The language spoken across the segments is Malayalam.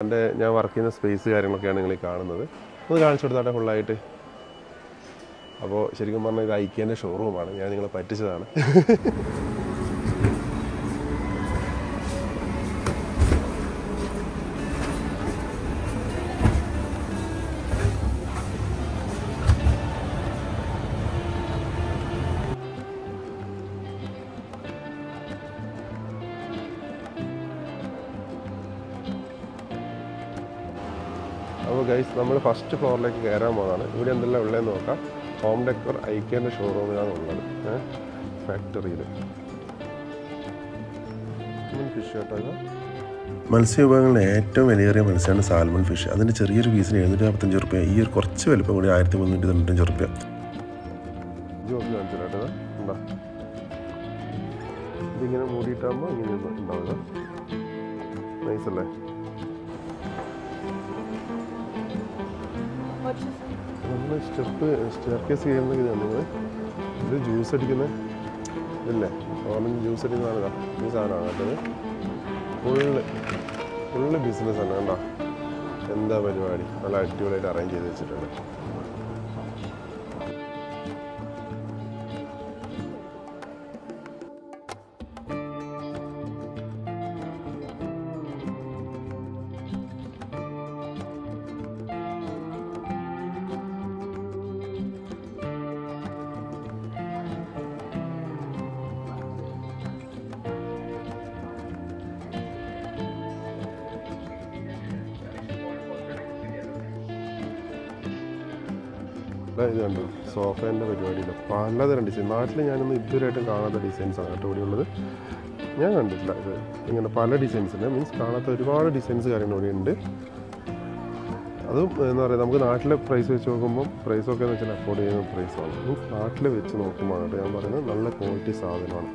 ഞാൻ വർക്ക് ചെയ്യുന്ന സ്പേസ് കാര്യങ്ങളൊക്കെയാണ് നിങ്ങൾ കാണുന്നത്. ഒന്ന് കാണിച്ചു കൊടുത്താട്ടെ ഫുള്ളായിട്ട്. അപ്പോൾ ശരിക്കും പറഞ്ഞാൽ ഇത് ഐക്യൻ്റെ ഷോറൂമാണ്. ഞാൻ നിങ്ങളെ പറ്റിച്ചതാണ്. അപ്പോൾ ഗൈസ്, നമ്മൾ ഫസ്റ്റ് ഫ്ലോറിലേക്ക് കയറാൻ പോകുന്നതാണ്. ഇവിടെ എന്തെല്ലാം ഉള്ളതെന്ന് നോക്കാം. ഹോം ഡെക്കർ ഐക്യൻ്റെ ഷോറൂമിലാണ് ഉള്ളത്. ഫാക്ടറിയിൽ ഫിഷ് കേട്ടോ. ഇത് മത്സ്യവിഭവങ്ങളുടെ ഏറ്റവും വിലയേറിയ മത്സ്യമാണ് സാൽമൺ ഫിഷ്. അതിൻ്റെ ചെറിയൊരു പീസിന് 745 റുപ്യ. ഈ ഒരു കുറച്ച് വലുപ്പം കൂടി 1395 റുപ്യ. ജോബ് കാണിച്ചിട്ടോ. ഉണ്ടോ? ഇതിങ്ങനെ മൂടിയിട്ടാകുമ്പോൾ ഇങ്ങനെ ഉണ്ടാവുക. നൈസല്ലേ? നമ്മൾ സ്റ്റെയർ കേസ് ചെയ്യുന്നത് ഇതാണ്. നിങ്ങൾ ഇത് ജ്യൂസ് അടിക്കുന്നത് ഇല്ലേ? ഓറഞ്ച് ജ്യൂസ് അടിക്കുന്നതാണ്. ഈ സാധനമാണ് കേട്ടത്. ഫുള്ള് ബിസിനസ്സാണ് കണ്ടോ. എന്താ പരിപാടി, നല്ല അടിപൊളിയായിട്ട് അറേഞ്ച് ചെയ്ത് വെച്ചിട്ടുണ്ട്. ഇത് കണ്ടു സോഫേൻ്റെ പരിപാടിയില്ല. പലതരം ഡിസൈൻ. നാട്ടിൽ ഞാനൊന്നും ഇതുവരെയായിട്ടും കാണാത്ത ഡിസൈൻസാണ് കേട്ടോ ഇവിടെ ഉള്ളത്. ഞാൻ കണ്ടിട്ടില്ല ഇത് ഇങ്ങനെ പല ഡിസൈൻസുണ്ട്. മീൻസ് കാണാത്ത ഒരുപാട് ഡിസൈൻസ് കാര്യങ്ങൾ ഇവിടെ ഉണ്ട്. അതും എന്താ പറയുക, നമുക്ക് നാട്ടിലെ പ്രൈസ് വെച്ച് നോക്കുമ്പോൾ പ്രൈസൊക്കെ എന്ന് വെച്ചാൽ അഫോർഡ് ചെയ്യുന്ന പ്രൈസാണ്. മീൻസ് നാട്ടിൽ വെച്ച് നോക്കുമ്പോൾ ഞാൻ പറയുന്നത് നല്ല ക്വാളിറ്റി സാധനമാണ്.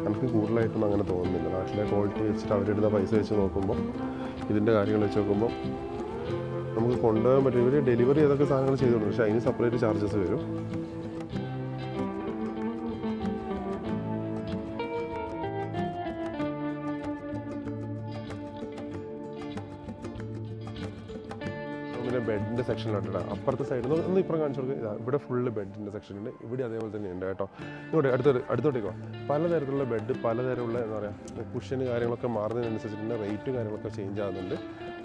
എനിക്ക് കൂടുതലായിട്ടൊന്നും അങ്ങനെ തോന്നുന്നില്ല. നാട്ടിലെ ക്വാളിറ്റി വെച്ചിട്ട് അവരെടുത്ത പൈസ വെച്ച് നോക്കുമ്പോൾ ഇതിൻ്റെ കാര്യങ്ങൾ വെച്ച് നോക്കുമ്പോൾ നമുക്ക് കൊണ്ടുപോകാൻ പറ്റും. ഇവർ ഡെലിവറി ഏതൊക്കെ സാധനങ്ങൾ ചെയ്തോളൂ, പക്ഷേ അതിന് സെപ്പറേറ്റ് ചാർജസ് വരും. പിന്നെ ബെഡിൻ്റെ സെക്ഷനിലോട്ട് അപ്പുറത്തെ സൈഡിൽ ഒന്ന് ഇപ്പുറം കാണിച്ചു കൊടുക്കുക. ഇതാ ഇവിടെ ഫുള്ള് ബെഡിൻ്റെ സെക്ഷൻ ഉണ്ട്. ഇവിടെ അതേപോലെ തന്നെ ഉണ്ട് കേട്ടോ. ഇവിടെ അടുത്തോട്ടേക്കോ പലതരത്തിലുള്ള ബെഡ്, പലതരമുള്ള എന്താ പറയുക കുഷ്യന് കാര്യങ്ങളൊക്കെ മാറുന്നതിനനുസരിച്ചിട്ട് റേറ്റും കാര്യങ്ങളൊക്കെ ചേഞ്ച് ആകുന്നുണ്ട്.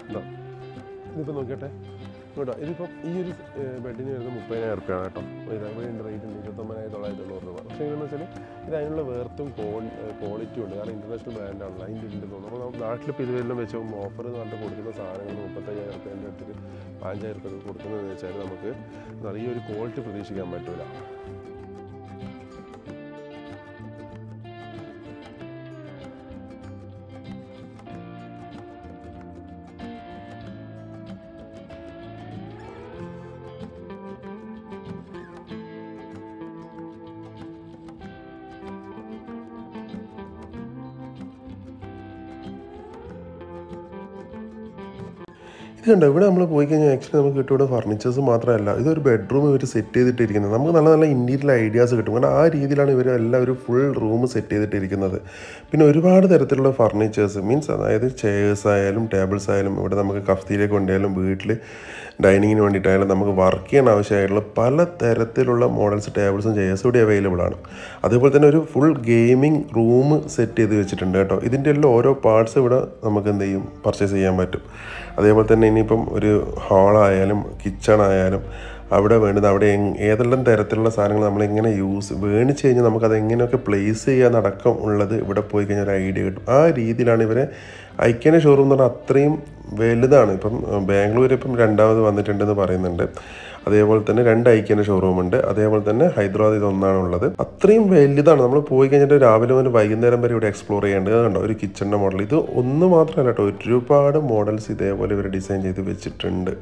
എന്താ ഇതിപ്പോൾ നോക്കിയട്ടെ കേട്ടോ. ഇതിപ്പം ഈ ഒരു ബെഡിന് വരുന്നത് 30,000 റുപ്യാണ് കേട്ടോ. ഇവിടെ ഉണ്ട് റേറ്റ് ഉണ്ട് 29,990 രൂപ. പക്ഷേ എങ്ങനെയാണെന്ന് വെച്ചാൽ ഇത് അതിനുള്ള വേർത്തും ക്വാളിറ്റിയും ഉണ്ട്. കാരണം ഇൻ്റർനാഷണൽ ബ്രാൻഡാണല്ലോ, അതിൻ്റെ ഉണ്ട് തോന്നുന്നു. അപ്പോൾ നമ്മൾ നാട്ടിലിപ്പോൾ ഇതുവരെല്ലാം വെച്ച് ഓഫർ എന്ന് പറഞ്ഞിട്ട് കൊടുക്കുന്ന സാധനങ്ങൾ 35,000 റുപ്യേൻ്റെ അടുത്തിട്ട് 5,000 റുപ്യ കൊടുക്കുന്നതെന്ന് വെച്ചാൽ നമുക്ക് ഈ ഒരു ക്വാളിറ്റി പ്രതീക്ഷിക്കാൻ പറ്റില്ല. ഇത് കണ്ടോ, ഇവിടെ നമ്മൾ പോയി കഴിഞ്ഞാൽ ആക്ച്വലി നമുക്ക് കിട്ടും ഇവിടെ ഫർണിച്ചേഴ്സ് മാത്രമല്ല, ഇതൊരു ബെഡ്റൂം ഇവർ സെറ്റ് ചെയ്തിട്ടിരിക്കുന്നത്. നമുക്ക് നല്ല നല്ല ഇൻറ്റീരിയൽ ഐഡിയാസ് കിട്ടും. കാരണം ആ രീതിയിലാണ് ഇവർ എല്ലാവരും ഫുൾ റൂം സെറ്റ് ചെയ്തിട്ടിരിക്കുന്നത്. പിന്നെ ഒരുപാട് തരത്തിലുള്ള ഫർണിച്ചേഴ്സ് മീൻസ് അതായത് ചെയേഴ്സ് ആയാലും ടേബിൾസ് ആയാലും ഇവിടെ നമുക്ക് കഫ്തീലേക്ക് കൊണ്ടായാലും വീട്ടിൽ ഡൈനിങ്ങിന് വേണ്ടിയിട്ടായാലും നമുക്ക് വർക്ക് ചെയ്യാൻ ആവശ്യമായിട്ടുള്ള പല തരത്തിലുള്ള മോഡൽസ് ടേബിൾസും ചെയേഴ്സും ഇവിടെ അവൈലബിൾ ആണ്. അതേപോലെ തന്നെ ഒരു ഫുൾ ഗെയിമിംഗ് റൂം സെറ്റ് ചെയ്ത് വെച്ചിട്ടുണ്ട് കേട്ടോ. ഇതിൻ്റെ എല്ലാം ഓരോ പാർട്സ് ഇവിടെ നമുക്ക് എന്ത് ചെയ്യും പർച്ചേസ് ചെയ്യാൻ പറ്റും. അതേപോലെ തന്നെ ഇനിയിപ്പം ഒരു ഹാളായാലും കിച്ചൺ ആയാലും അവിടെ വേണ്ടത് അവിടെ ഏതെല്ലാം തരത്തിലുള്ള സാധനങ്ങൾ നമ്മളെങ്ങനെ മേടിച്ച് കഴിഞ്ഞാൽ നമുക്കത് എങ്ങനെയൊക്കെ പ്ലേസ് ചെയ്യാനടക്കം ഉള്ളത് ഇവിടെ പോയി കഴിഞ്ഞാൽ ഒരു ഐഡിയ കിട്ടും. ആ രീതിയിലാണ് ഇവരെ ഐക്യൻ്റെ ഷോറൂം എന്ന് പറഞ്ഞാൽ അത്രയും വലുതാണ്. ഇപ്പം ബാംഗ്ലൂർ ഇപ്പം 2ാമത് വന്നിട്ടുണ്ടെന്ന് പറയുന്നുണ്ട്. അതേപോലെ തന്നെ 2 ഐക്യൻ്റെ ഷോറൂമുണ്ട്. അതേപോലെ തന്നെ ഹൈദരാബാദ് ഇതൊന്നാണുള്ളത്. അത്രയും വലുതാണ്. നമ്മൾ പോയി കഴിഞ്ഞിട്ട് രാവിലെ മുതൽ വൈകുന്നേരം വരെ ഇവിടെ എക്സ്പ്ലോർ ചെയ്യേണ്ടത്. കണ്ടോ ഒരു കിച്ചണിൻ്റെ മോഡൽ. ഇത് ഒന്ന് മാത്രമല്ല കേട്ടോ, ഒരുപാട് മോഡൽസ് ഇതേപോലെ ഇവർ ഡിസൈൻ ചെയ്ത് വെച്ചിട്ടുണ്ട്.